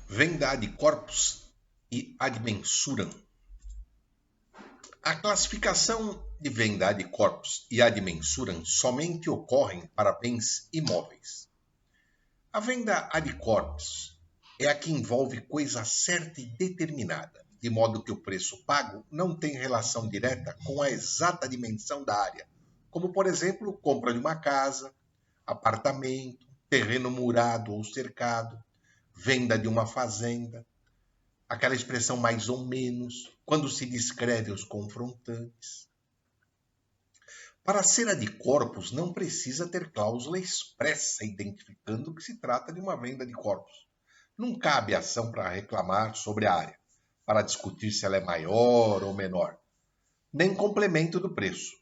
Venda ad corpus e ad mensuram. A classificação de venda ad corpus e ad mensuram somente ocorrem para bens imóveis. A venda ad corpus é a que envolve coisa certa e determinada, de modo que o preço pago não tem relação direta com a exata dimensão da área, como, por exemplo, compra de uma casa, apartamento, terreno murado ou cercado, venda de uma fazenda, aquela expressão mais ou menos, quando se descreve os confrontantes. Para ser ad corpus, não precisa ter cláusula expressa identificando que se trata de uma venda de corpus. Não cabe ação para reclamar sobre a área, para discutir se ela é maior ou menor, nem complemento do preço.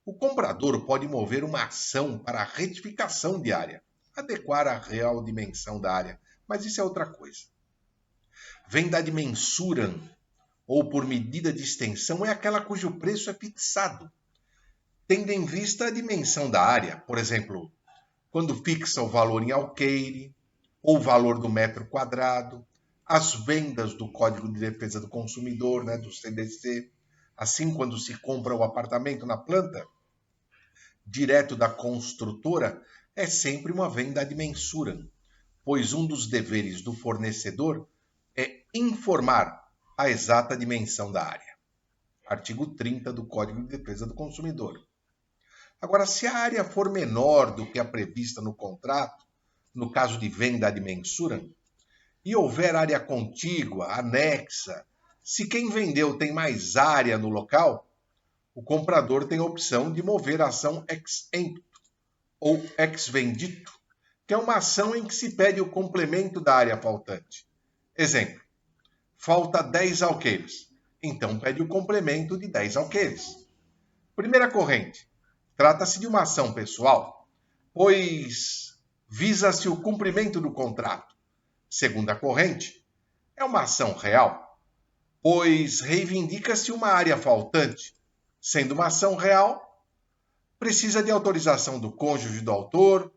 O comprador pode mover uma ação para a retificação de área, adequar a real dimensão da área, mas isso é outra coisa. Venda ad mensuram, ou por medida de extensão, é aquela cujo preço é fixado, tendo em vista a dimensão da área, por exemplo, quando fixa o valor em alqueire, ou o valor do metro quadrado, as vendas do Código de Defesa do Consumidor, do CDC, assim quando se compra o apartamento na planta, direto da construtora, é sempre uma venda ad mensuram, pois um dos deveres do fornecedor é informar a exata dimensão da área. Artigo 30 do Código de Defesa do Consumidor. Agora, se a área for menor do que a prevista no contrato, no caso de venda ad mensuram, e houver área contígua, anexa, se quem vendeu tem mais área no local, o comprador tem a opção de mover a ação ex empto ou ex vendito, que é uma ação em que se pede o complemento da área faltante. Exemplo, falta 10 alqueires, então pede o complemento de 10 alqueires. Primeira corrente, trata-se de uma ação pessoal, pois visa-se o cumprimento do contrato. Segunda corrente, é uma ação real, pois reivindica-se uma área faltante. Sendo uma ação real, precisa de autorização do cônjuge do autor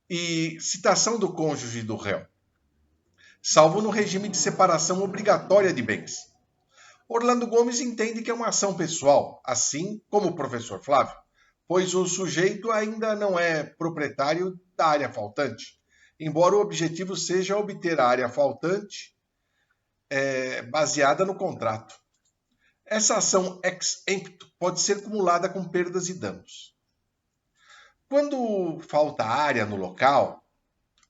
e citação do cônjuge do réu, salvo no regime de separação obrigatória de bens. Orlando Gomes entende que é uma ação pessoal, assim como o professor Flávio, pois o sujeito ainda não é proprietário da área faltante, embora o objetivo seja obter a área faltante baseada no contrato. Essa ação ex empto pode ser cumulada com perdas e danos. Quando falta área no local,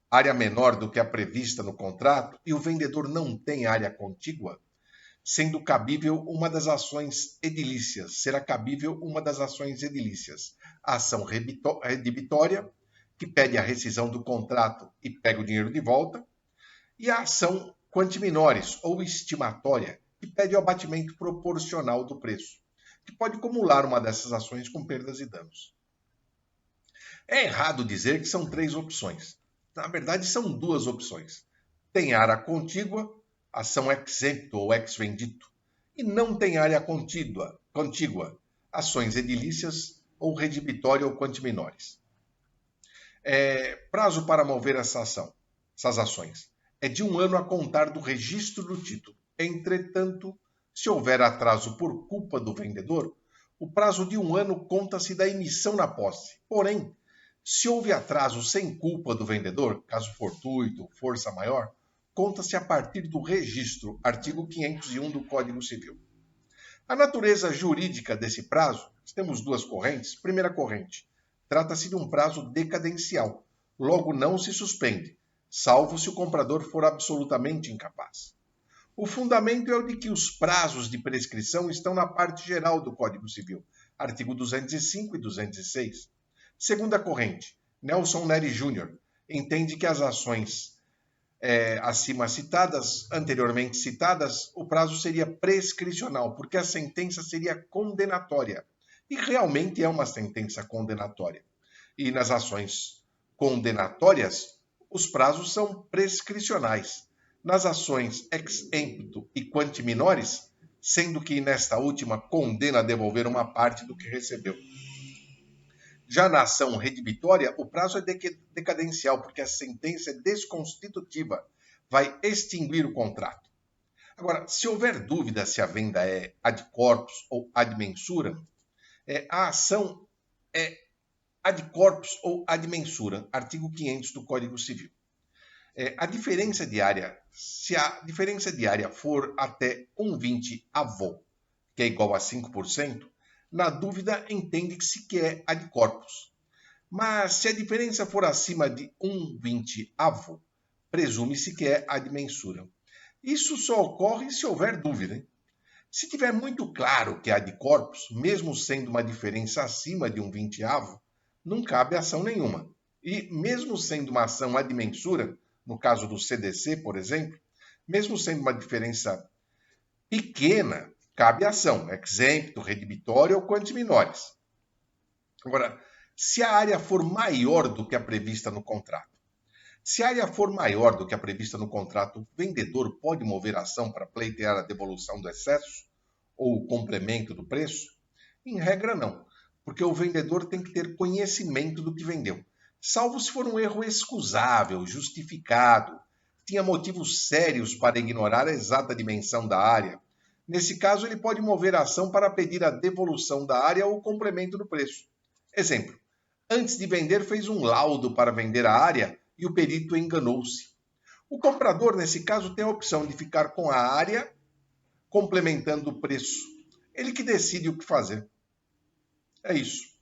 área menor do que a prevista no contrato, e o vendedor não tem área contígua, sendo cabível uma das ações edilícias, será cabível uma das ações edilícias. A ação redibitória, que pede a rescisão do contrato e pega o dinheiro de volta, e a ação quanti minores, ou estimatória, que pede o abatimento proporcional do preço, que pode acumular uma dessas ações com perdas e danos. É errado dizer que são 3 opções. Na verdade, são 2 opções. Tem área contígua, ação ex empto ou ex vendito, e não tem área contígua, ações edilícias ou redibitória ou quanti minores. Prazo para mover essas ações é de 1 ano a contar do registro do título. Entretanto, se houver atraso por culpa do vendedor, o prazo de 1 ano conta-se da emissão na posse. Porém, se houve atraso sem culpa do vendedor, caso fortuito, força maior, conta-se a partir do registro, artigo 501 do Código Civil. A natureza jurídica desse prazo, temos 2 correntes. Primeira corrente, trata-se de um prazo decadencial, logo não se suspende, salvo se o comprador for absolutamente incapaz. O fundamento é o de que os prazos de prescrição estão na parte geral do Código Civil, artigo 205 e 206. Segunda corrente, Nelson Nery Jr. entende que as ações acima citadas, anteriormente citadas, o prazo seria prescricional, porque a sentença seria condenatória. E realmente é uma sentença condenatória. E nas ações condenatórias, os prazos são prescricionais. Nas ações ex empto e quanti minores, sendo que nesta última condena a devolver uma parte do que recebeu. Já na ação redibitória, o prazo é decadencial, porque a sentença é desconstitutiva, vai extinguir o contrato. Agora, se houver dúvida se a venda é ad corpus ou ad mensuram, a ação é ad corpus ou ad mensuram, artigo 500 do Código Civil. A diferença diária, se a diferença diária for até 1,20 avô, que é igual a 5%, na dúvida entende-se que é ad corpus. Mas se a diferença for acima de 1,20 avô, presume-se que é ad mensuram. Isso só ocorre se houver dúvida, hein? Se tiver muito claro que é ad corpus, mesmo sendo uma diferença acima de 1/20avo, não cabe ação nenhuma. E mesmo sendo uma ação ad mensuram, no caso do CDC, por exemplo, mesmo sendo uma diferença pequena, cabe ação, exempto, redibitória ou quantis minores. Agora, se a área for maior do que a prevista no contrato, se a área for maior do que a prevista no contrato, o vendedor pode mover ação para pleitear a devolução do excesso ou o complemento do preço? Em regra, não, porque o vendedor tem que ter conhecimento do que vendeu, salvo se for um erro excusável, justificado, tinha motivos sérios para ignorar a exata dimensão da área. Nesse caso, ele pode mover a ação para pedir a devolução da área ou o complemento do preço. Exemplo: antes de vender, fez um laudo para vender a área e o perito enganou-se. O comprador, nesse caso, tem a opção de ficar com a área complementando o preço. Ele que decide o que fazer. É isso.